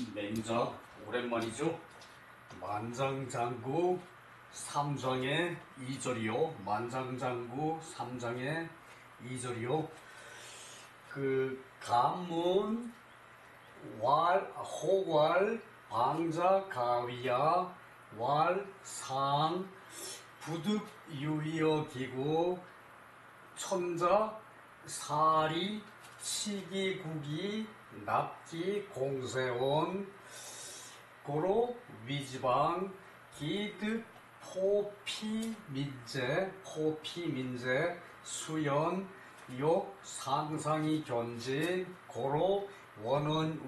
맹자 오랜만이죠. 만장장구 3장의 2절이요. 만장장구 3장의 2절이요. 그 간문 호괄 방자 가위야 왈상 부득 유의어 기구 천자 사리 치기 구기 납기 공세원 고로 위지방 기득 포피민재 수연 욕 상상이 견지 고로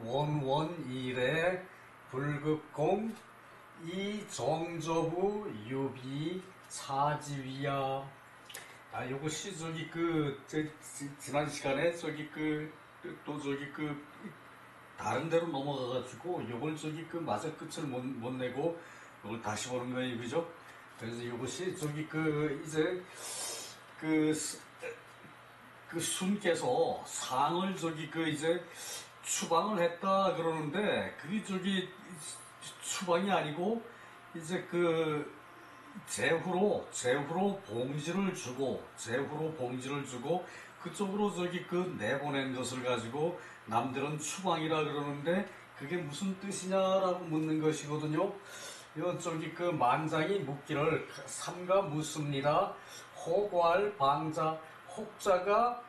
원원일에 불급공 이정저부 유비 차지위야. 요것이 지난 시간에 다른 데로 넘어가가지고 요걸 마저 끝을 못 내고 요걸 다시 보는 거예요, 그죠? 그래서 요것이 이제 순께서 상을 이제 추방을 했다 그러는데 그게 추방이 아니고 이제 제후로 봉지를 주고 그쪽으로 내보낸 것을 가지고 남들은 추방이라 그러는데 그게 무슨 뜻이냐라고 묻는 것이거든요. 만장이 묻기를 삼가 묻습니다. 호괄 방자 혹자가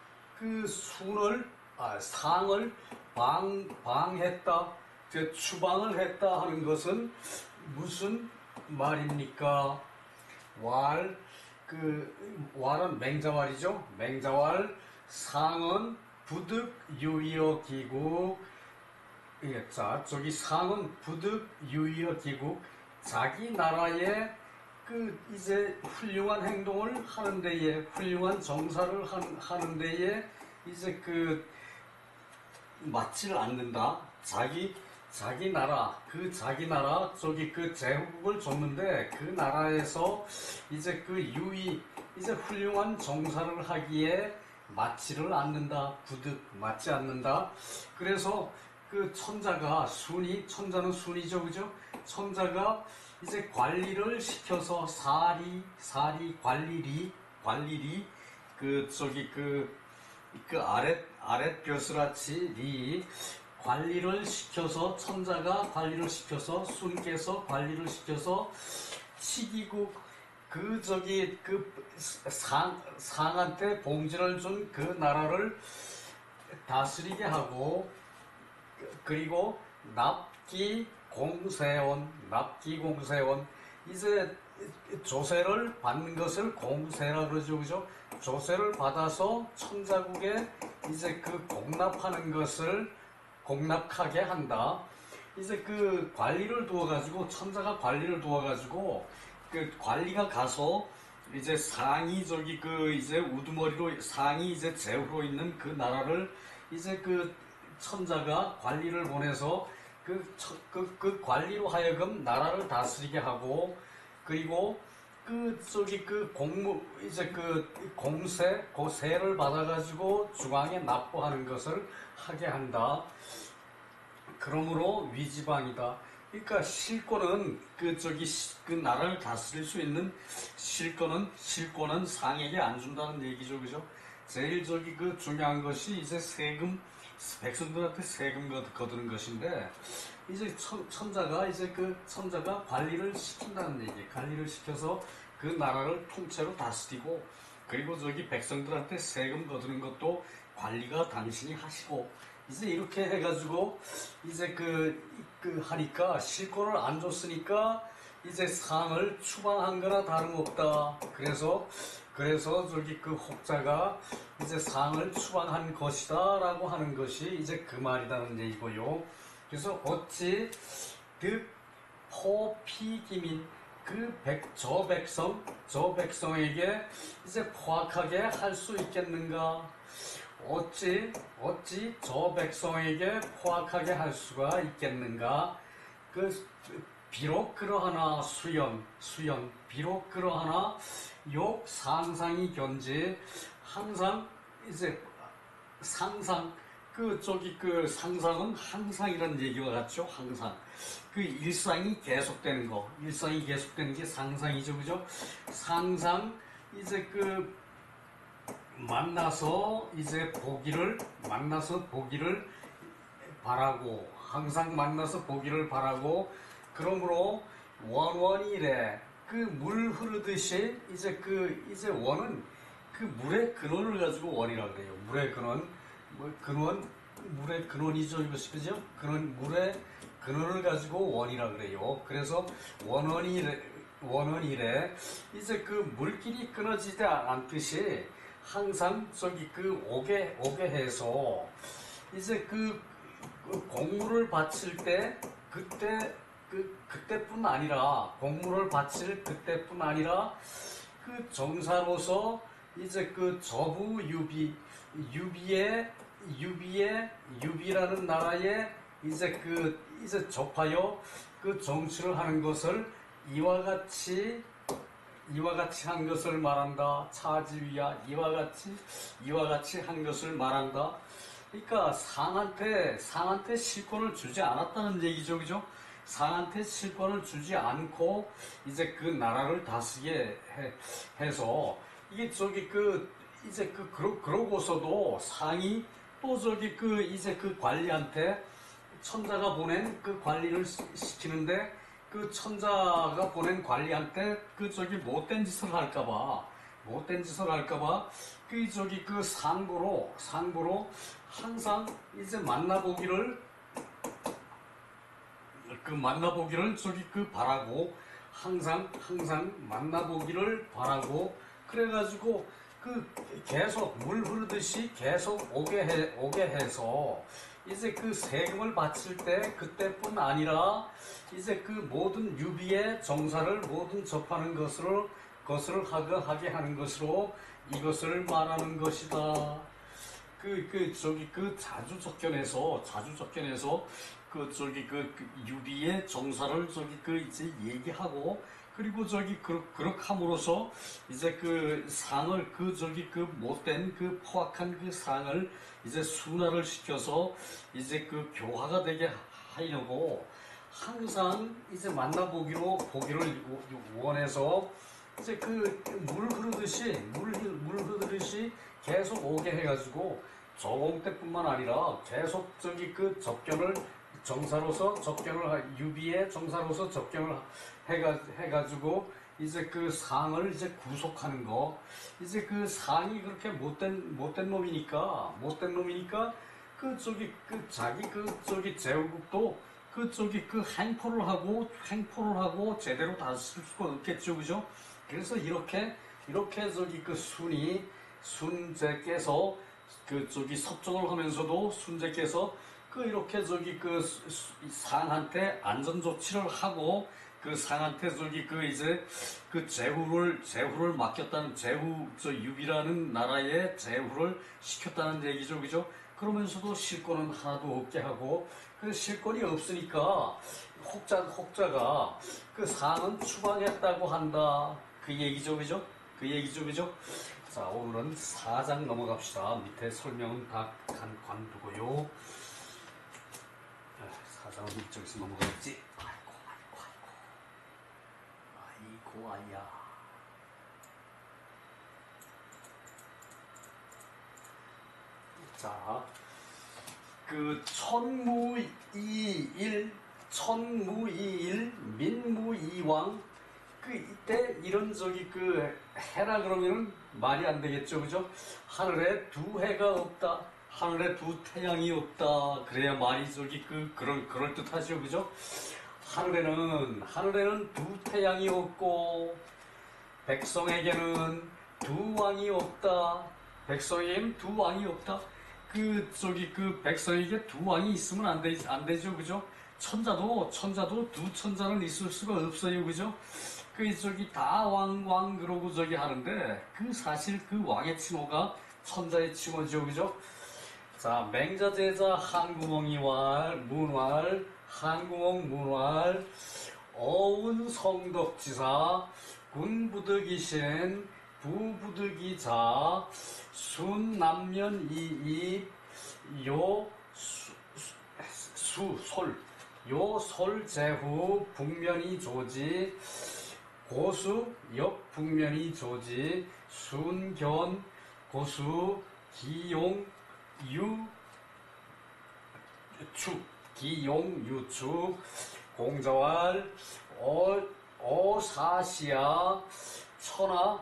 상을 방했다, 추방을 했다 하는 것은 무슨 말입니까? 왈은 맹자왈이죠. 맹자왈 상은 부득 유의어 기국. 자, 상은 부득 유의어 기국. 자기 나라에 이제 훌륭한 행동을 하는 데에, 훌륭한 정사를 하는 데에 이제 맞지를 않는다. 자기 나라, 제후국을 줬는데 그 나라에서 이제 이제 훌륭한 정사를 하기에 맞지를 않는다. 부득 맞지 않는다. 그래서 천자는 순이죠, 그죠? 천자가 이제 관리를 시켜서 관리리 아랫 벼슬아치 관리를 시켜서, 천자가 관리를 시켜서, 순께서 관리를 시켜서 치기국 상한테 봉지를 준 그 나라를 다스리게 하고, 그리고 납기 공세원 이제 조세를 받는 것을 공세라 그러죠, 그죠? 조세를 받아서 천자국에 이제 공납하는 것을 공납하게 한다. 이제 관리를 두어가지고, 천자가 관리를 두어가지고 관리가 가서 이제 상이 이제 우두머리로 상이 이제 제후로 있는 그 나라를 이제 천자가 관리를 보내서 관리로 하여금 나라를 다스리게 하고, 그리고 세를 받아가지고 중앙에 납부하는 것을 하게 한다. 그러므로 위지방이다. 그러니까 실권은 나라를 다스릴 수 있는 실권은 상에게 안 준다는 얘기죠, 그죠? 제일 중요한 것이 이제 백성들한테 세금 거두는 것인데, 이제 천자가 관리를 시킨다는 얘기. 관리를 시켜서 그 나라를 통째로 다스리고, 그리고 백성들한테 세금 거두는 것도 관리가 당신이 하시고, 이제 이렇게 해가지고 이제 하니까, 실권을 안 줬으니까 이제 상을 추방한 거나 다름없다. 그래서 혹자가 이제 상을 추방한 것이다 라고 하는 것이 이제 그 말이라는 얘기고요. 그래서 어찌 포피기민 저 백성에게 이제 포악하게 할 수 있겠는가? 어찌 저 백성에게 포악하게 할 수가 있겠는가? 비록 그러하나 비록 그러하나 욕 상상이 견지, 항상 이제 상상, 그 상상은 항상이라는 얘기와 같죠. 항상. 그 일상이 계속되는 거. 일상이 계속되는 게 상상이죠. 그죠? 상상, 이제 만나서 보기를 바라고, 항상 만나서 보기를 바라고, 그러므로 원원이래. 그 물 흐르듯이, 이제 원은 그 물의 근원을 가지고 원이라 그래요. 물의 근원, 물의 근원이죠. 이것이, 그죠? 물의 근원을 가지고 원이라 그래요. 그래서 원원이래. 이제 그 물길이 끊어지지 않듯이 항상 오게 해서 이제 곡물을 바칠 때 그때뿐 아니라 곡물을 바칠 그때뿐 아니라 그 정사로서 이제 저부 유비라는 나라에 이제 접하여 그 정치를 하는 것을 이와 같이 한 것을 말한다. 차지위야 이와 같이 한 것을 말한다. 그러니까 상한테 실권을 주지 않았다는 얘기죠. 그죠? 상한테 실권을 주지 않고 이제 그 나라를 다스리게 해서 이게 그러고서도 상이 또 이제 관리한테 천자가 보낸 그 관리를 시키는데 그 천자가 보낸 관리한테 못된 짓을 할까봐 상부로 항상 이제 만나보기를 바라고 항상 만나보기를 바라고 그래가지고 계속 물 흐르듯이 계속 오게 해서 이제 세금을 바칠 때 그때뿐 아니라 이제 모든 유비의 정사를 모든 접하는 것을 하게 하는 것으로 이것을 말하는 것이다. 자주적견에서 유비의 정사를 이제 얘기하고 그리고 그렇게 함으로써 이제 상을 못된 포악한 상을 이제 순화를 시켜서 이제 교화가 되게 하려고 항상 이제 보기를 원해서 이제 물 흐르듯이 계속 오게 해가지고 조공 때뿐만 아니라 계속 유비의 정사로서 접견을 해가지고 이제 상을 이제 구속하는 거. 이제 상이 그렇게 못된 놈이니까 제후국도 행포를 하고 제대로 다스릴 수가 없겠죠. 그죠? 그래서 이렇게 순제께서 섭정을 하면서도 순제께서 이렇게 상한테 안전조치를 하고 상한테 이제 제후를 맡겼다는 유비라는 나라에 제후를 시켰다는 얘기죠. 그죠? 그러면서도 실권은 하나도 없게 하고 실권이 없으니까 혹자가 상은 추방했다고 한다. 그 얘기죠. 그죠? 자, 오늘은 4장 넘어갑시다. 밑에 설명은 다 관두고요. 4장은 이쪽에서 넘어가겠지. 아이고 아야. 자, 천무이일 민무이왕 이때 이런 해라 그러면은 말이 안 되겠죠. 그죠? 하늘에 두 해가 없다. 하늘에 두 태양이 없다. 그래야 말이 그럴 듯하죠. 그죠? 하늘에는 두 태양이 없고 백성에게는 두 왕이 없다. 백성에게는 두 왕이 없다. 백성에게 두 왕이 있으면 안 되죠. 그죠? 천자도 두 천자는 있을 수가 없어요. 그죠? 다 왕 그러고 하는데 사실 왕의 칭호가 천자의 칭호죠. 그죠? 자, 맹자제자 한궁홍 문활 어운성덕지사 군부득이신 부부득이자 순남면이입 요 요 솔제후 북면이 조지 고수 역 북면이 조지 순견 고수 기용 유축 기용 유축 공자왈 어사시야 천하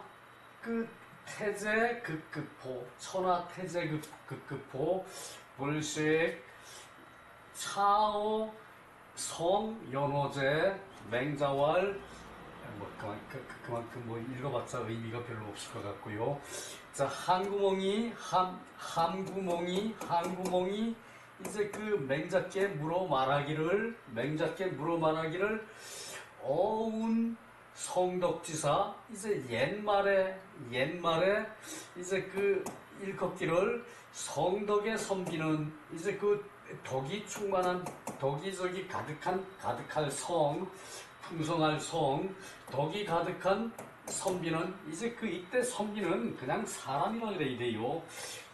그 태제 극급포 천하 태제 극급포 불식 차오 성연호제 맹자왈 뭐 그만큼 뭐 읽어봤자 의미가 별로 없을 것 같고요. 자 한구멍이 이제 그 맹자께 물어 말하기를 어운 성덕지사 이제 옛말에 이제 그 일컫기를 성덕에 섬기는 이제 그 덕이 충만한 덕이 저기 가득할 성 풍성할 성 덕이 가득한 선비는 이제 그 이때 선비는 그냥 사람이라 그래야 돼요.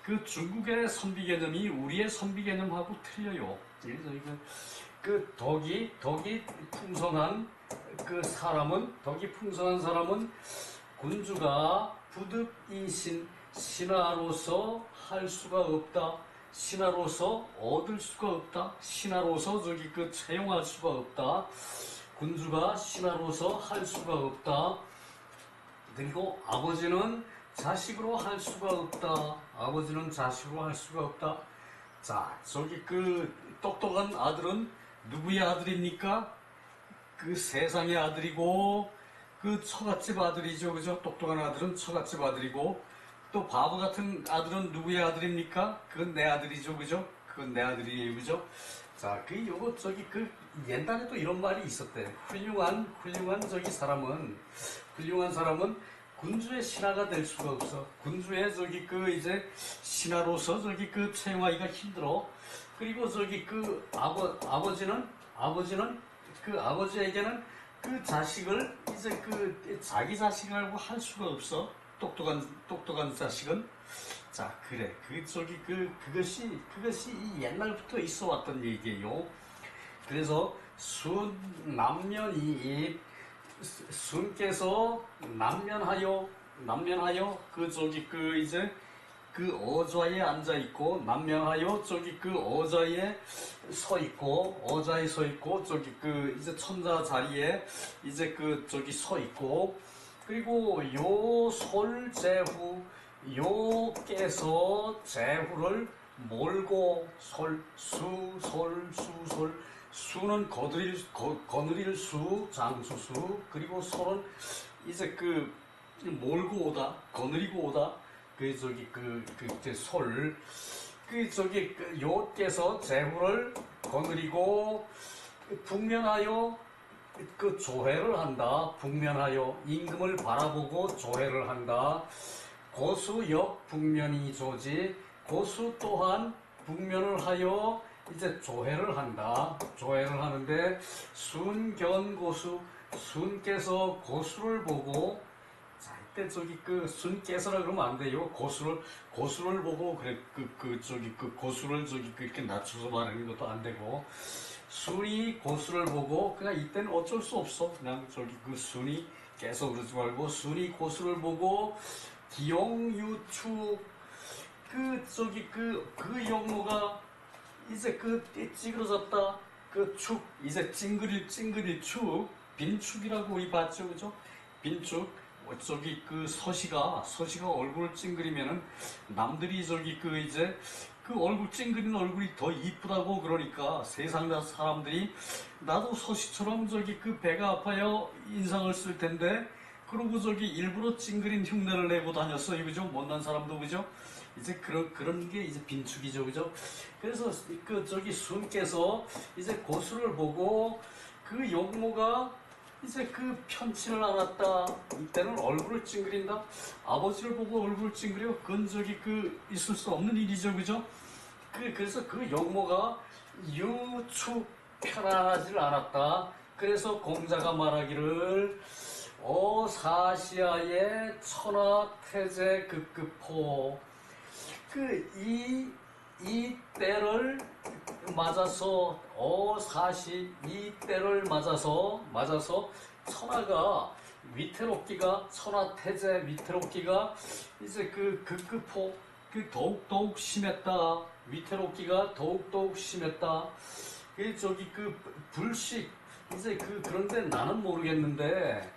그 중국의 선비 개념이 우리의 선비 개념하고 틀려요. 그래서 그 덕이 풍성한 그 사람은 군주가 부득이신 신하로서 할 수가 없다. 신하로서 얻을 수가 없다. 신하로서 저기 그 채용할 수가 없다. 군주가 신하로서 할 수가 없다. 그리고 아버지는 자식으로 할 수가 없다. 자, 저기 그 똑똑한 아들은 누구의 아들입니까? 그 세상의 아들이고 그 처갓집 아들이죠. 그죠? 똑똑한 아들은 처갓집 아들이고 또 바보 같은 아들은 누구의 아들입니까? 그건 내 아들이죠. 그죠? 그건 내 아들이에요. 그죠? 자, 그 요거 저기 그 옛날에도 이런 말이 있었대. 훌륭한 사람은 군주의 신하가 될 수가 없어. 군주의 저기 그 이제 신하로서 저기 그 채용하기가 힘들어. 그리고 저기 그 아버지는 그 아버지에게는 그 자식을 이제 그 자기 자식이라고 할 수가 없어. 똑똑한 자식은. 자, 그래. 그것이 이 옛날부터 있어 왔던 얘기예요. 그래서 남면이입 순께서 남면하여 그 저기 그 이제 그 어좌에 앉아 있고 남면하여 저기 그 어좌에 서 있고 저기 그 이제 천자 자리에 이제 그 저기 서 있고 그리고 요 솔제후 요께서 제후를 몰고 수는 거느릴 수 장수수 그리고 솔은 이제 그 몰고 오다 거느리고 오다 그 저기 솔 그 저기 그 요께서 제후를 거느리고 북면하여 그 조회를 한다. 북면하여 임금을 바라보고 조회를 한다. 고수역 북면이 조지 고수 또한 북면을 하여 이제 조회를 한다. 조회를 하는데 순견고수 순께서 고수를 보고 자 이때 저기 그 순께서라 그러면 안 돼요. 고수를 보고 그래 고수를 저기 이렇게 낮춰서 말하는 것도 안 되고 순이 고수를 보고 그냥 이때는 어쩔 수 없어. 그냥 저기 그 순이 계속 그러지 말고 순이 고수를 보고 기용유축 그 용모가 이제 그 찌그러졌다. 그 축 이제 찡그릴 축 빈축이라고 우리 봤죠, 그죠? 빈축 저기 그 서시가 얼굴을 찡그리면은 남들이 저기 그 이제 그 얼굴 찡그리는 얼굴이 더 이쁘다고 그러니까 세상 사람들이 나도 서시처럼 저기 그 배가 아파요 인상을 쓸 텐데 그러고 저기 일부러 찡그린 흉내를 내고 다녔어요, 그죠? 못난 사람도, 그죠? 이제 그런 게 이제 빈축이죠, 그죠? 그래서 그 저기 순께서 이제 고수를 보고 그 용모가 이제 그 편치를 알았다. 이때는 얼굴을 찡그린다. 아버지를 보고 얼굴을 찡그려. 그건 저기 그 있을 수 없는 일이죠, 그죠? 그래서 그 용모가 유축 편안하지를 않았다. 그래서 공자가 말하기를 어사시아의 천하 태제 급급호 이 이 때를 맞아서 이 때를 맞아서 천하가 위태롭기가 천하태제 위태롭기가 이제 그 극급호 더욱더욱 심했다. 위태롭기가 더욱더욱 심했다. 저기 불식 이제 그런데 나는 모르겠는데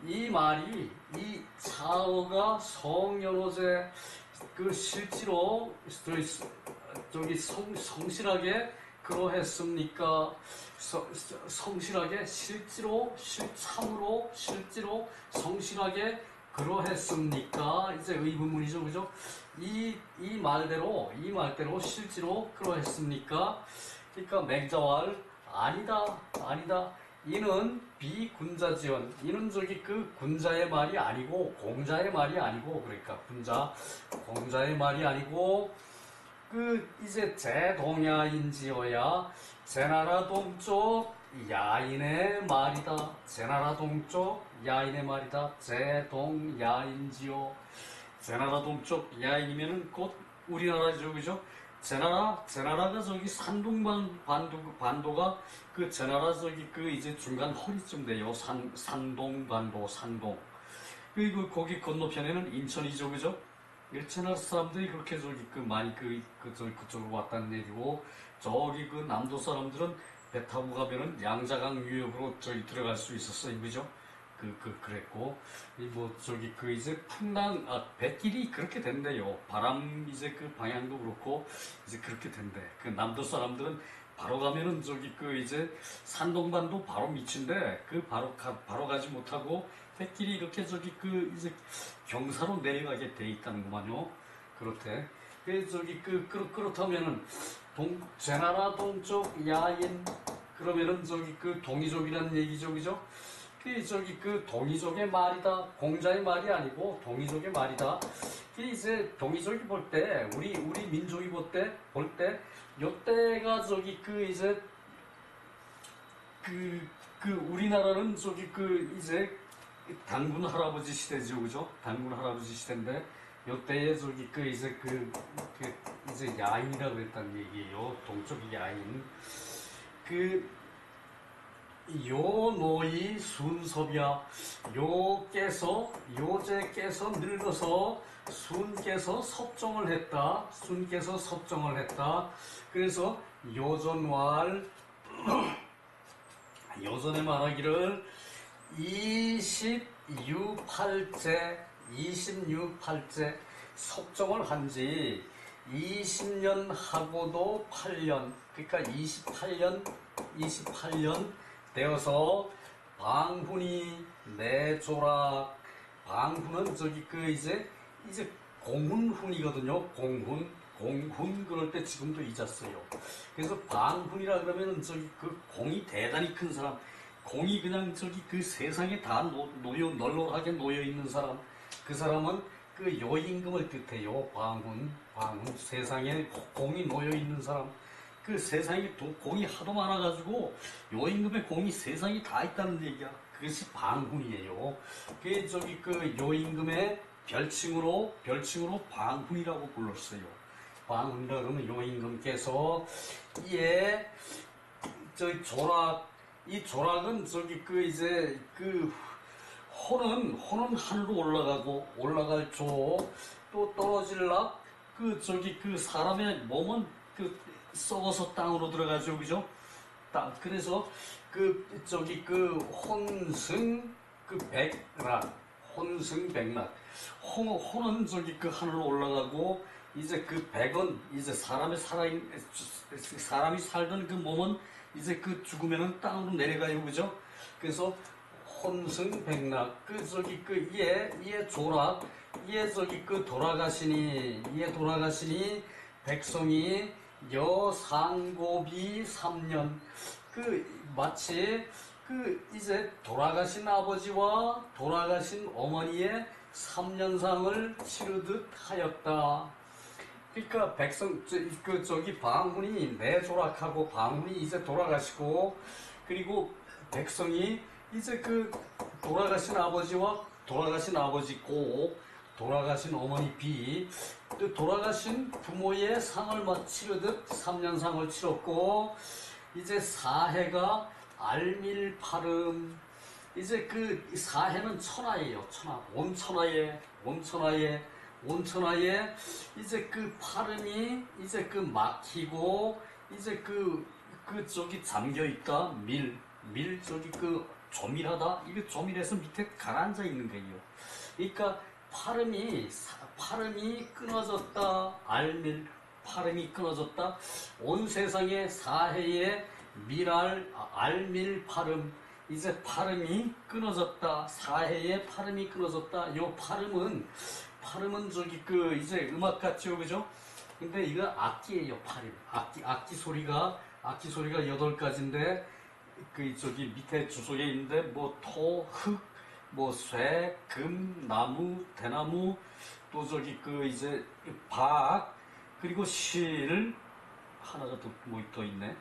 이 말이 이 차어가 성연호제 실제로 저기 성실하게 그러했습니까? 성실하게 실제로 성실하게 그러했습니까? 이제 의문문이죠, 그죠? 이 말대로 실제로 그러했습니까? 그러니까 맹자왈 아니다. 이는 비군자지언. 이는 저기 군자의 말이 아니고 공자의 말이 아니고 그러니까 공자의 말이 아니고 이제 제동야인지어야 제나라 동쪽 야인의 말이다. 제나라 동쪽 야인의 말이다. 제동야인지어. 제나라 동쪽 야인이면은 곧 우리나라죠, 그죠? 제나라가 저기 반도가 제나라 저기 이제 중간 허리쯤 돼요. 산동반도. 그리고 거기 건너편에는 인천이죠, 그죠? 제나라 사람들이 그렇게 저기 많이 저기 그쪽으로 왔다는 얘기고, 저기 남도 사람들은 배 타고 가면은 양자강 유역으로 저기 들어갈 수 있었어요, 그죠? 그랬고, 저기 이제 배길이 그렇게 된대요. 바람 이제 방향도 그렇고, 이제 그렇게 된대. 남도 사람들은 바로 가면은 저기 이제 산동반도 바로 밑인데, 바로 가지 못하고, 배길이 이렇게 저기 이제 경사로 내려가게 돼 있다는구만요. 그렇대. 저기 그렇다면은, 제나라 동쪽 야인, 그러면은 저기 동이족이라는 얘기죠, 그죠? 저기 동이족의 말이다. 공자의 말이 아니고 동이족의 말이다. 이제 동이족이 볼 때, 우리 민족이 볼 때, 요때가 저기 이제 우리나라는 저기 이제 단군 할아버지 시대죠, 그죠? 단군 할아버지 시대인데, 요때에 저기 이제 이제 야인이라고 했다는 얘기예요. 동쪽 야인. 요노이 순섭이야. 요제께서 늙어서 순께서 섭정을 했다. 그래서 요전왈 요전에 말하기를 26팔째 섭정을 한지 20년 하고도 8년, 그러니까 28년 되어서 방훈이 내조락. 방훈은 저기 이제 공훈훈이거든요. 공훈 그럴 때 지금도 잊었어요. 그래서 방훈이라 그러면은 저기 공이 대단히 큰 사람, 공이 그냥 저기 세상에 다 널널하게 놓여 있는 사람, 그 사람은 요임금을 뜻해요. 방훈 세상에 공이 놓여 있는 사람. 세상에 공이 하도 많아가지고 요임금의 공이 세상에 다 있다는 얘기야. 그것이 방훈이에요. 저기 요임금의 별칭으로 방훈이라고 불렀어요. 방훈이라 그러면 요임금께서 저기 이 조락은 저기 이제 호는 하늘로 올라갈 조, 또 떨어질락 저기 사람의 몸은 썩어서 땅으로 들어가죠, 그죠? 그래서 저기 혼승 백락. 호는 저기 하늘로 올라가고, 이제 백은 이제 사람이 살던 몸은 이제 죽으면은 땅으로 내려가요, 그죠? 그래서 혼승백락. 저기 얘 조락, 저기 돌아가시니 백성이 여상고비 3년. 마치 이제 돌아가신 아버지와 돌아가신 어머니의 3년상을 치르듯 하였다. 그러니까 저기 방훈이 내조락하고 방훈이 이제 돌아가시고, 그리고 백성이 이제 돌아가신 아버지와 돌아가신 아버지 고 돌아가신 어머니 B, 또 돌아가신 부모의 상을 치르듯 3년상을 치렀고, 이제 사해가 알밀파름, 이제 그 사해는 천하예요. 천하, 온천하에 이제 그 파름이 이제 그 막히고, 이제 저기 잠겨있다. 저기 조밀하다. 이게 조밀해서 밑에 가라앉아 있는 거예요. 그러니까 파름이 끊어졌다. 파름이 끊어졌다. 온 세상의 사해에 알밀파름. 이제 파름이 끊어졌다. 사해에 파름이 끊어졌다. 요 파름은 저기 이제 음악 같죠, 그죠? 근데 이거 악기예요, 파름. 악기 소리가 8가지인데, 저기 밑에 주석에 있는데, 뭐, 토, 흙, 뭐, 쇠, 금, 나무, 대나무, 또 저기 이제, 박, 그리고 실, 하나가 더 있네.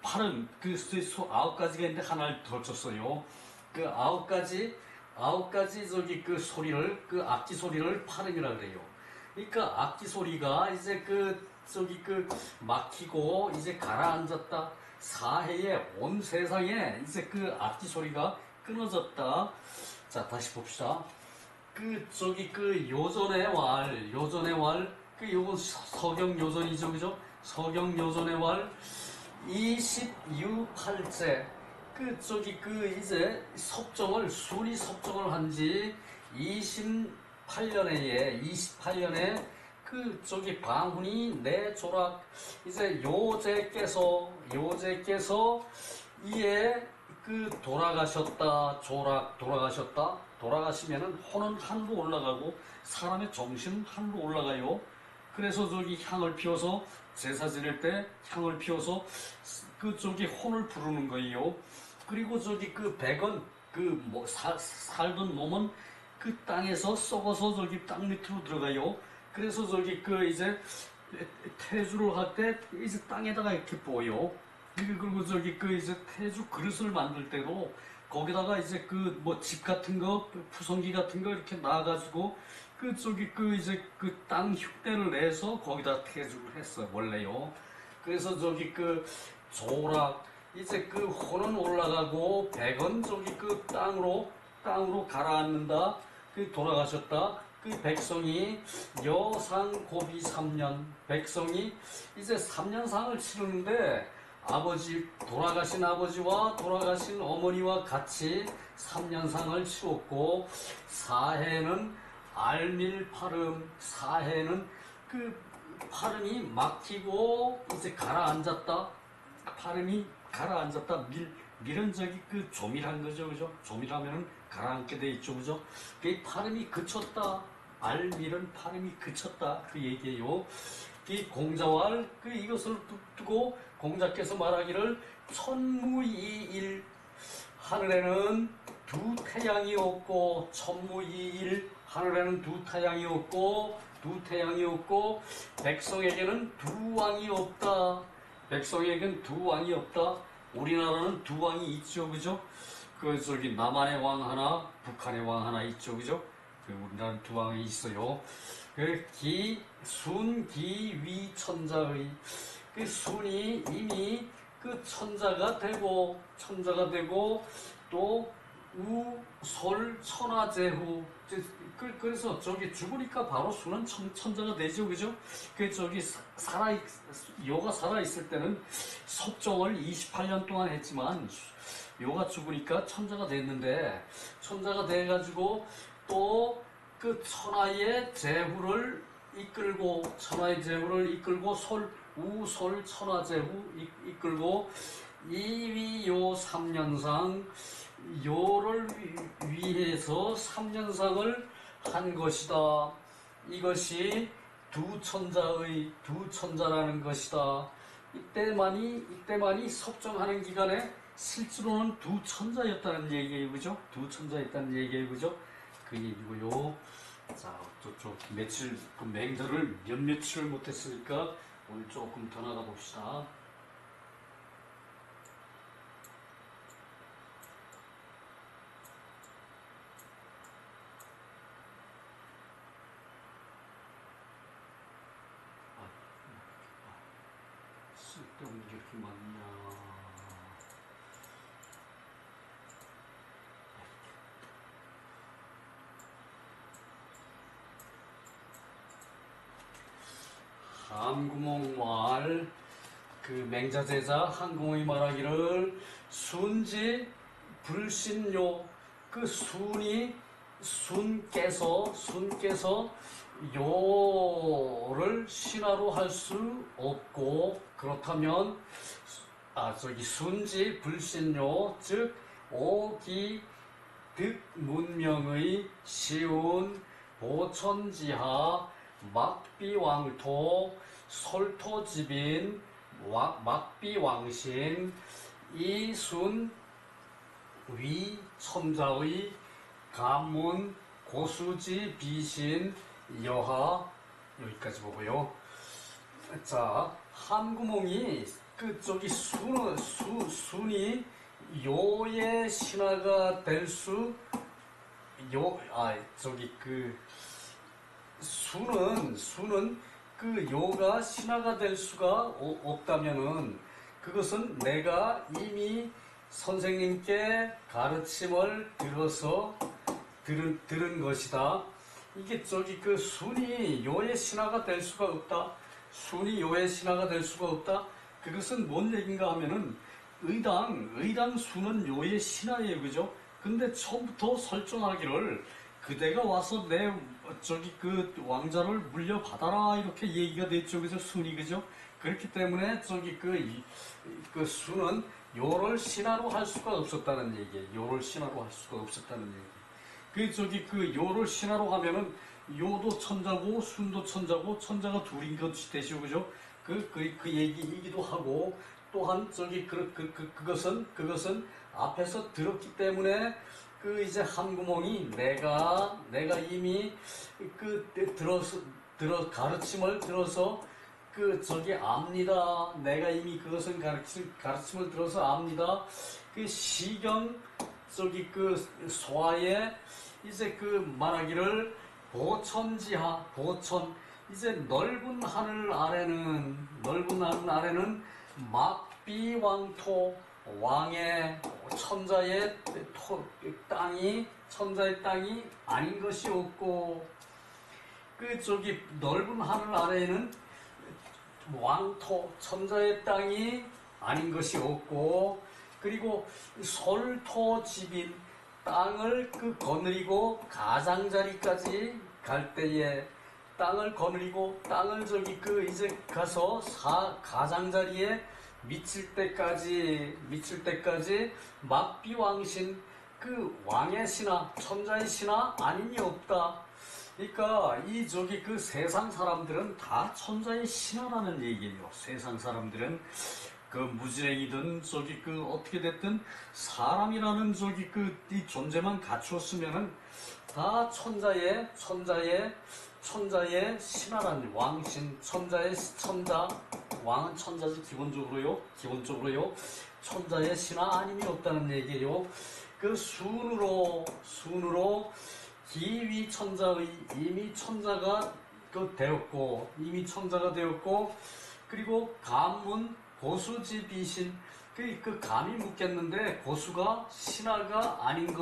파름, 9가지가 있는데 하나를 더 쳤어요. 그 9가지 저기 소리를, 악기 소리를 파름이라 그래요. 그러니까 악기 소리가 이제 저기 막히고 이제 가라앉았다. 사해에 온 세상에 이제 악기 소리가 끊어졌다. 자, 다시 봅시다. 저기 요전의 왈, 요건 서경요전이죠, 그죠? 서경요전의 왈 26팔째. 이제 순위 섭정을 한 지 28년에 저기 방훈이 내조락, 이제 요제께서 이에 돌아가셨다. 돌아가시면은 혼은 하늘로 올라가고 사람의 정신은 하늘로 올라가요. 그래서 저기 향을 피워서 제사 지낼 때 향을 피워서 저기 혼을 부르는 거예요. 그리고 저기 백은 살던 몸은 땅에서 썩어서 저기 땅 밑으로 들어가요. 그래서 저기 이제 태주를 할 때 이제 땅에다가 이렇게 보여. 그리고 저기 이제 태주 그릇을 만들 때도 거기다가 이제 집 같은 거, 푸성기 같은 거 이렇게 놔가지고 저기 이제 땅 흉내를 내서 거기다 태주를 했어요, 원래요. 그래서 저기 조락, 이제 혼은 올라가고 백은 저기 땅으로 가라앉는다. 돌아가셨다. 백성이 여상고비 3년, 백성이 이제 3년상을 치르는데 돌아가신 아버지와 돌아가신 어머니와 같이 3년상을 치렀고, 사해는 알밀파름, 사해는 파름이 막히고 이제 가라앉았다. 파름이 가라앉았다. 밀은 저기 조밀한 거죠, 그죠? 조밀하면은 가라앉게 돼 있죠, 그죠? 파름이 그쳤다. 알밀은 파름이 그쳤다. 얘기예요. 공자왈 이것을 두고 공자께서 말하기를 천무이일, 하늘에는 두 태양이 없고, 천무이일, 하늘에는 두 태양이 없고 백성에게는 두 왕이 없다. 백성에게는 두 왕이 없다. 우리나라는 두 왕이 있죠, 그죠? 저기 남한의 왕 하나, 북한의 왕 하나 있죠, 그죠? 우리나라는 두 왕이 있어요. 순기위 천자의, 순이 이미 천자가 되고 또 우솔 천하제후. 그래서 저기 죽으니까 바로 수는 천자가 되죠, 그죠? 저기 요가 살아있을 때는 섭정을 28년 동안 했지만, 요가 죽으니까 천자가 됐는데, 천자가 돼가지고 또 천하의 제후를 이끌고 우솔 천하제후 이끌고 이위요 3년상, 요를 위해서 3년상을 한 것이다. 이것이 두 천자라는 것이다. 이때만이 섭정하는 기간에 실제로는 두 천자였다는 얘기예요, 그죠? 두 천자였다는 얘기예요, 그죠? 그 얘기고요. 자, 며칠, 맹절을 며칠을 못했으니까 오늘 조금 더 나가 봅시다. 쓸데없는 게 이렇게 많냐. 한구몽말 그 맹자제자 한구몽이 말하기를 순지 불신요 그 순께서 요를 신화로 할 수 없고 그렇다면 순지 불신요 즉 오기 득 문명의 쉬운 보천지하 막비왕토 솔토집인 막비왕신 이순 위첨자의 가문 고수지 비신 여하 여기까지 보고요. 자 한구몽이 순이 요의 신화가 될 수 수는 그 요가 신화가 될 수가 없다면은 그것은 내가 이미 선생님께 가르침을 들어서 들은 것이다. 이게 그 순이 요의 신화가 될 수가 없다. 순이 요의 신화가 될 수가 없다. 그것은 뭔 얘기인가 하면은 의당 순은 요의 신화예요, 그죠? 근데 처음부터 설정하기를 그대가 와서 내 그 왕자를 물려받아라 이렇게 얘기가 됐죠, 그죠? 순이 그죠? 그렇기 때문에 그 순은 요를 신화로 할 수가 없었다는 얘기예요. 요를 신화로 할 수가 없었다는 얘기. 그 요를 신화로 하면은 요도 천자고 순도 천자고 천자가 둘인 것이 되시오, 그죠? 그 얘기이기도 하고 또한 그것은 앞에서 들었기 때문에 이제 한구몽이 내가 이미 가르침을 들어서 압니다. 내가 이미 그것은 가르침을 들어서 압니다. 시경 소화에 이제 말하기를 보천지하 이제 넓은 하늘 아래는 막비왕토 왕의 천자의 땅이 아닌 것이 없고 넓은 하늘 아래에는 왕토 천자의 땅이 아닌 것이 없고 그리고 솔토집인 땅을 거느리고 가장자리까지 갈 때에 땅을 거느리고 땅을 이제 가서 가장자리에 미칠 때까지 막비왕신 왕의 신하 천자의 신하 아님이 없다. 그러니까 세상 사람들은 다 천자의 신하라는 얘기예요. 세상 사람들은 무지랭이든 어떻게 됐든 사람이라는 이 존재만 갖추었으면은 다 천자의 신하라는 왕신 천자의 천자 왕은 천자지 기본적으로요 천자의 신하 아님이 없다는 얘기예요. 순으로 기위 천자의 이미 천자가 되었고 그리고 감문 고수지 비신 감이 묻겠는데 고수가 신하가 아닌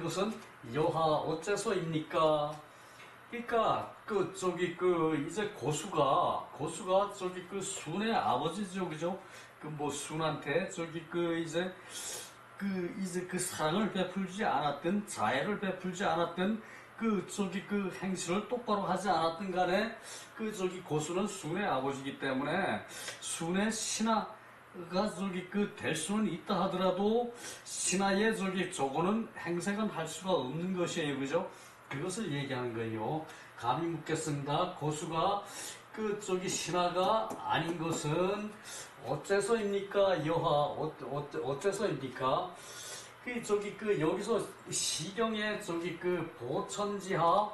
것은 여하 어째서입니까? 그러니까 이제 고수가 순의 아버지죠, 그죠? 순한테 이제 사랑을 베풀지 않았든 자애를 베풀지 않았든 행실을 똑바로 하지 않았든 간에 고수는 순의 아버지이기 때문에 순의 신하가 될 수는 있다 하더라도 신하의 저거는 행색은 할 수가 없는 것이에요, 그죠? 그것을 얘기하는 거예요. 감히 묻겠습니다. 고수가 신하가 아닌 것은 어째서입니까? 여하 어째서입니까? 여기서 시경에 보천지하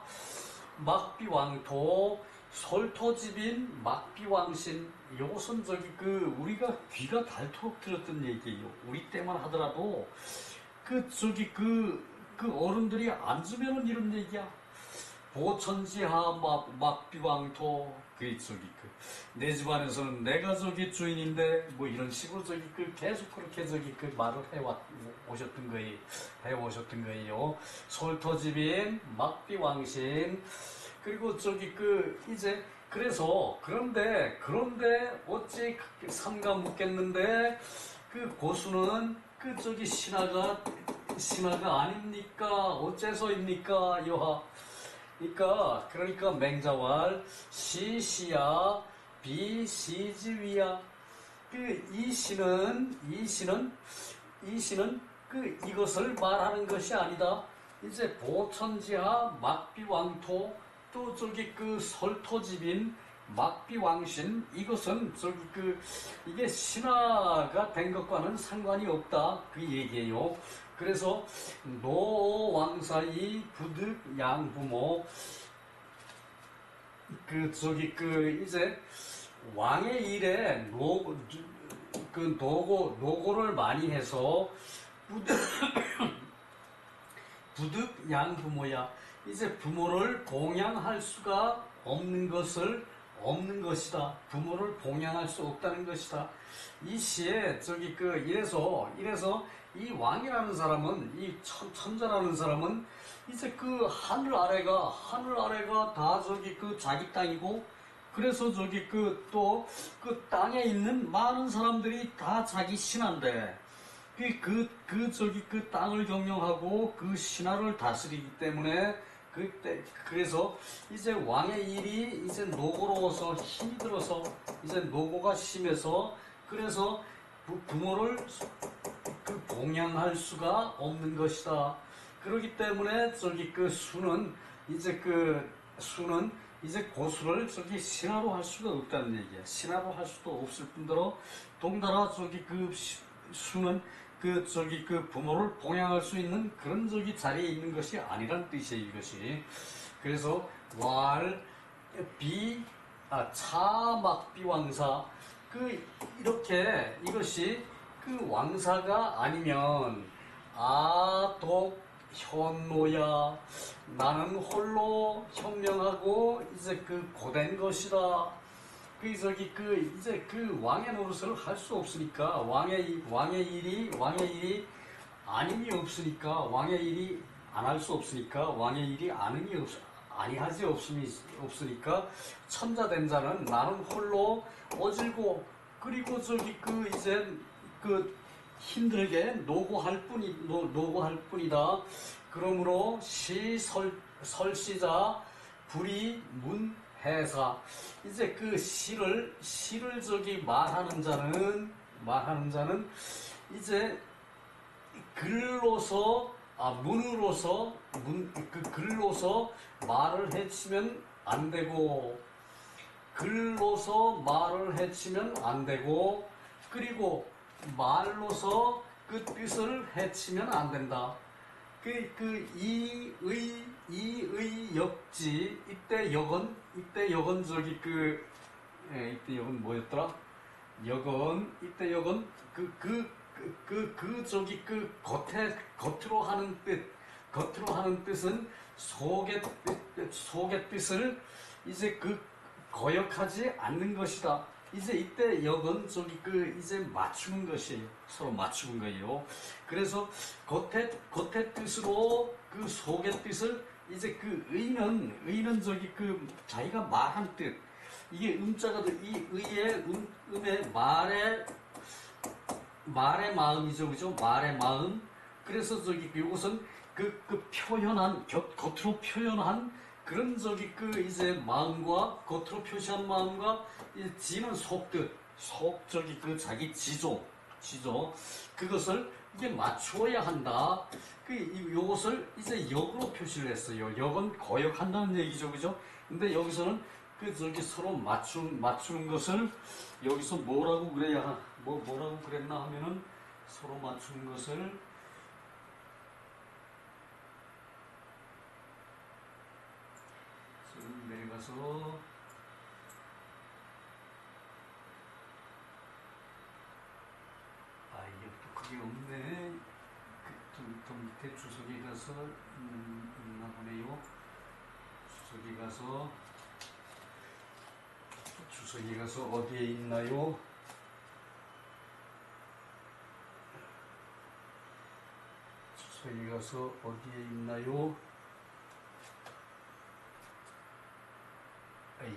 막비왕토 솔토집인 막비왕신 이것은 우리가 귀가 닳도록 들었던 얘기예요. 우리 때만 하더라도 어른들이 앉으면은 이런 얘기야. 보천지하 막비왕토 그 저기 내 집안에서는 내가 저기 주인인데 뭐 이런 식으로 저기 계속 그렇게 저기 말을 해오셨던 거예요. 솔토집인 막비왕신 그리고 저기 이제 그래서 그런데 어찌 삼가 묻겠는데 고수는 저기 신하가 아닙니까? 어째서입니까? 여하. 그러니까 맹자왈 시시야 비시지위야. 이 시는 이것을 말하는 것이 아니다. 이제 보천지하 막비왕토 또 저기 설토집인 막비왕신 이것은 저기 이게 신하가 된 것과는 상관이 없다 그 얘기예요. 그래서 노왕사이 부득 양부모 이제 왕의 일에 노고를 많이 해서 부득 양부모야. 이제 부모를 봉양할 수가 없는 것이다. 부모를 봉양할 수 없다는 것이다. 이 시에 이래서 이 왕이라는 사람은 이 천자라는 사람은 이제 하늘 아래가 다 자기 땅이고 그래서 또 땅에 있는 많은 사람들이 다 자기 신한데 땅을 경영하고 신하를 다스리기 때문에 그래서 이제 왕의 일이 이제 노고로워서 힘이 들어서 이제 노고가 심해서 그래서 부모를 봉양할 수가 없는 것이다. 그렇기 때문에 수는 이제 고수를 신하로 할 수가 없다는 얘기야. 신하로 할 수도 없을 뿐더러 동달아 수는 부모를 봉양할 수 있는 그런 자리에 있는 것이 아니란 뜻이에요, 이것이. 그래서 차막비왕사 이렇게 이것이 왕사가 아니면 아독 현노야 나는 홀로 현명하고 이제 고된 것이다. 이제 왕의 노릇을 할 수 없으니까 왕의 일이 아님이 없으니까 왕의 일이 안 할 수 없으니까 왕의 일이 아니하지 없으니까 천자된 자는 나는 홀로 어질고 그리고 이제 힘들게 노고할 뿐이다. 그러므로 설시자 불이 문해사 이제 시를 말하는 자는 이제 글로서 말을 해치면 안 되고 그리고 말로서 뜻을 해치면 안 된다. 이의 역지 이때 역은 이때 역은 뭐였더라? 이때 역은 겉으로 하는 뜻은 속의 뜻을 이제 거역하지 않는 것이다. 이제 이때 역은 이제 맞추는 것이에요. 서로 맞추는 거예요. 그래서 겉의 뜻으로 속의 뜻을 이제 의는 자기가 말한 뜻. 이게 음자가 이 의의 음의 말의 마음이죠, 그죠? 말의 마음. 그래서 이것은 겉으로 표현한 그런 이제 마음과 겉으로 표시한 마음과 지는 속뜻, 자기 지조 그것을 이게 맞추어야 한다. 요것을 이제 역으로 표시를 했어요. 역은 거역한다는 얘기죠, 그죠? 근데 여기서는 서로 맞추는 것을 여기서 뭐라고 그랬나 하면은 서로 맞추는 것을 내려가서 여기도 그게 없네. 더 밑에 주석에 가서 있나 보네요. 주석 주석이 가서 어디에 있나요? 주석이 가서 어디에 있나요? 여기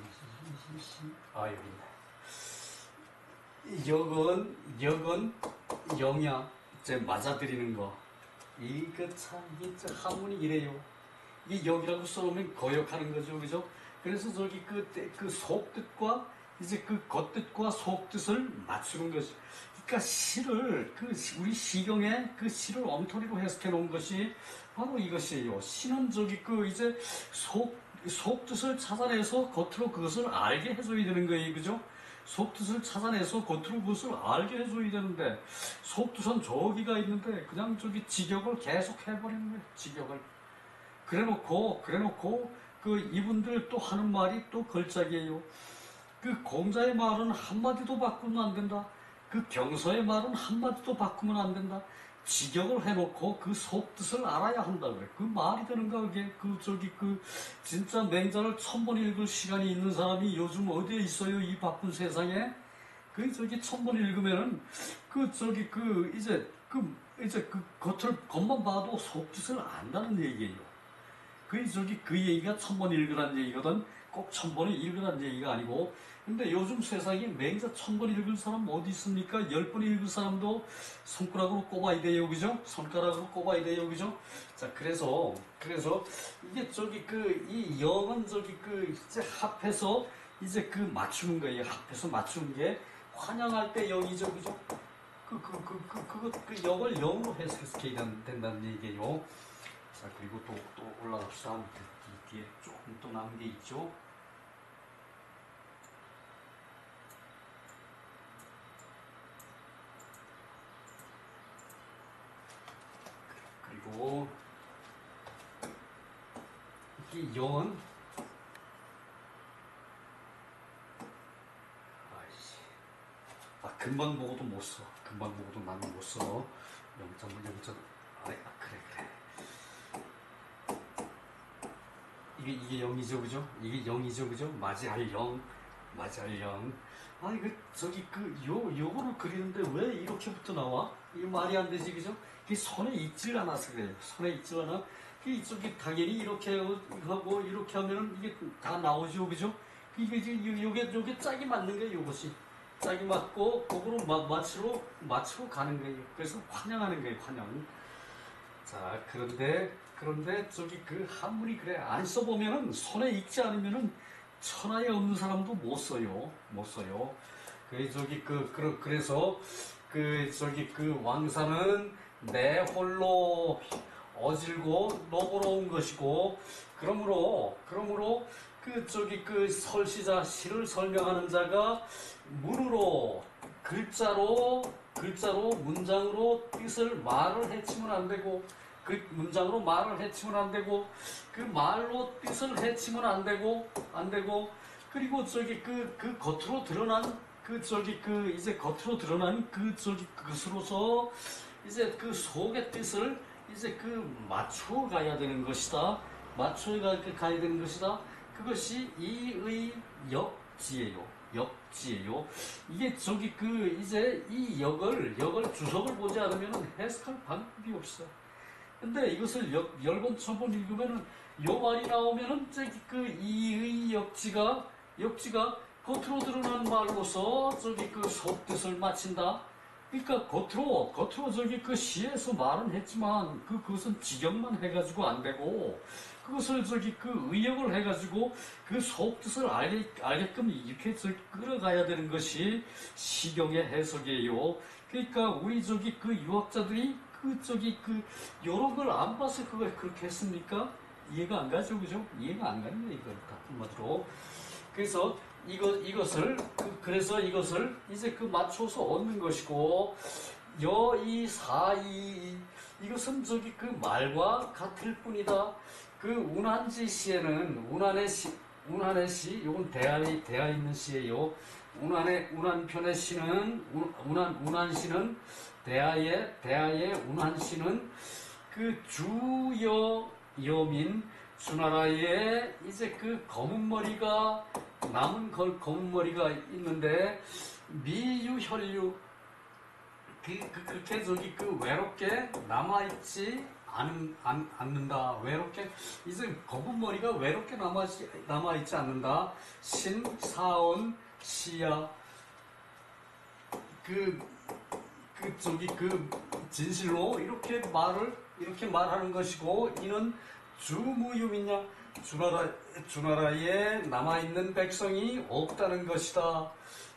있네. 역은 영야 이제 맞아들이는 거. 이거 참 이게 한문이 이래요. 이 역이라고 써놓으면 거역하는 거죠, 그죠? 그래서 저기 그 속뜻과 이제 그 겉뜻과 속뜻을 맞추는 거죠. 그러니까 시를 우리 시경에 그 시를 엉터리로 해석해 놓은 것이 바로 이것이에요. 시는 저기 이제 속뜻을 찾아내서 겉으로 그것을 알게 해줘야 되는 거예요, 그죠? 속뜻을 찾아내서 겉으로 그것을 알게 해줘야 되는데 속뜻은 저기가 있는데 그냥 저기 직역을 계속 해버리는 거예요. 직역을. 그래놓고 이분들 또 하는 말이 또 걸작이에요. 그 공자의 말은 한마디도 바꾸면 안 된다. 그 경서의 말은 한마디도 바꾸면 안 된다. 직역을 해놓고 그 속뜻을 알아야 한다 그래. 그 말이 되는가 그게? 진짜 맹자를 1000번 읽을 시간이 있는 사람이 요즘 어디에 있어요? 이 바쁜 세상에? 1000번 읽으면은 이제 겉만 봐도 속뜻을 안다는 얘기예요. 그 얘기가 1000번 읽으란 얘기거든. 꼭 1000번을 읽으란 얘기가 아니고. 근데 요즘 세상에 맹자 1000번 읽을 사람 어디 있습니까? 10번 읽을 사람도 손가락으로 꼽아야 돼요, 그죠? 손가락으로 꼽아야 돼요, 그죠? 자, 그래서 이게 이 영은 이제 합해서 이제 맞추는 거예요. 합해서 맞추는 게 환영할 때 영이죠, 그죠? 그 역을 영으로 해석해야 된다는 얘기예요. 자, 그리고 또 올라갑시다. 뒤에 조금 또 남은 게 있죠. 그리고 이 영은 금방 보고도 못 써. 금방 보고도 나는 못 써. 0.0. 그래. 이게 0이죠, 그죠? 이게 0이죠, 그죠? 맞이할 0. 요거를 그리는데 왜 이렇게부터 나와? 이게 말이 안 되지, 그죠? 이게 손에 있질 않아서 그래요. 손에 있질 않아. 이쪽이 당연히 이렇게 하고, 이렇게 하면은 이게 다 나오죠, 그죠? 요게 짝이 맞는 거예요, 요것이. 짝이 맞고, 그거로 맞추러 가는 거예요. 그래서 환영하는 거예요, 환영. 자, 그런데 한문이 그래. 안 써보면은, 손에 익지 않으면은, 천하에 없는 사람도 못 써요. 그래서, 왕사는 내 홀로 어질고 노고로운 것이고, 그러므로, 설시자, 시를 설명하는 자가 문으로, 글자로, 문장으로 뜻을 말을 해치면 안 되고, 문장으로 말을 해치면 안 되고, 그 말로 뜻을 해치면 안 되고, 그리고 겉으로 드러난, 이제 겉으로 드러난 그것으로서, 이제 그 속의 뜻을, 이제 맞추어 가야 되는 것이다. 그것이 이의 역지예요. 이게 이제 이 역을 주석을 보지 않으면 해석할 방법이 없어. 근데 이것을 10번, 1000번 읽으면은 요 말이 나오면은 이의 역지가 겉으로 드러난 말로서 속뜻을 맞춘다. 그러니까 겉으로 시에서 말은 했지만 그것은 직역만 해가지고 안 되고 그것을 의역을 해가지고 그 속뜻을 알게끔 이렇게 끌어가야 되는 것이 시경의 해석이에요. 그러니까 우리 유학자들이 요런 걸 안 봐서 그걸 그렇게 했습니까? 이해가 안 가죠, 그죠? 이해가 안 가는 거예요, 이걸 다 한마디로. 그래서 이것을 이제 맞춰서 얻는 것이고, 이 사이, 이것은 말과 같을 뿐이다. 운한지 시에는, 운한의 시, 요건 대하 있는 시예요. 운한편의 시는, 운한시는, 대하의 운한시는, 주여, 여민, 주나라에 이제 그 검은 머리가 남은 검은 머리가 있는데 미유혈류 그렇게 저기 그 외롭게 남아있지 않는다. 외롭게 이제 검은 머리가 외롭게 남아있지 않는다. 신사원 시야 저기 그 진실로 이렇게 말하는 것이고 이는 주무유민냐 주나라에 남아있는 백성이 없다는 것이다.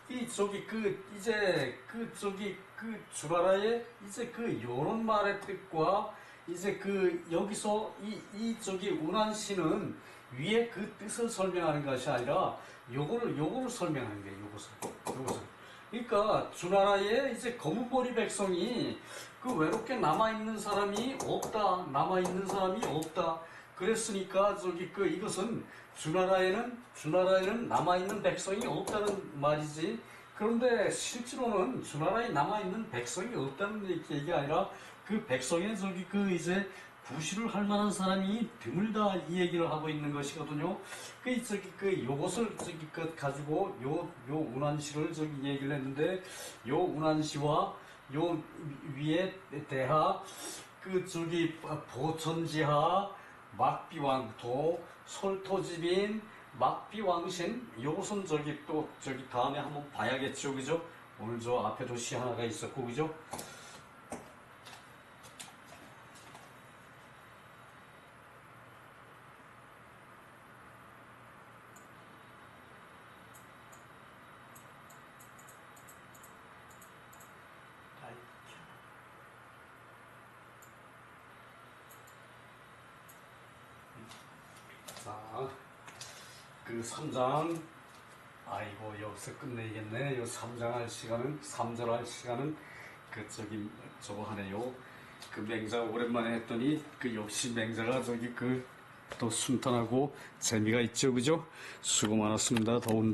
이 저기 그 이제 그 저기 그 주나라에 이제 그 요런 말의 뜻과 이제 그 여기서 이 저기 운한시는 위에 그 뜻을 설명하는 것이 아니라 요거를 설명하는 거예요. 요것을. 그러니까 주나라에 이제 검은머리 백성이 그 외롭게 남아있는 사람이 없다. 그랬으니까 저기 그 이것은 주나라에는 남아있는 백성이 없다는 말이지. 그런데 실제로는 주나라에 남아있는 백성이 없다는 얘기가 아니라 그 백성의 저기 그 이제 구실을 할 만한 사람이 드물다 이 얘기를 하고 있는 것이거든요. 그 저기 그 요것을 저기 그 가지고 요 운한시를 저기 얘기를 했는데 요 운한시와 요 위에 대하 그 저기 보천지하 막비왕토 솔토지빈 막비왕신 요것은 저기 또 저기 다음에 한번 봐야겠죠, 그죠? 오늘 저 앞에도 시 하나가 있었고, 그죠? 자, 그 3장, 아이고, 여기서 끝내야겠네. 요 3장 할 시간은, 3절 할 시간은, 그, 저기, 저거 하네요. 그 맹자 오랜만에 했더니, 그 역시 맹자가 저기 또 순탄하고 재미가 있죠, 그죠? 수고 많았습니다. 더운데.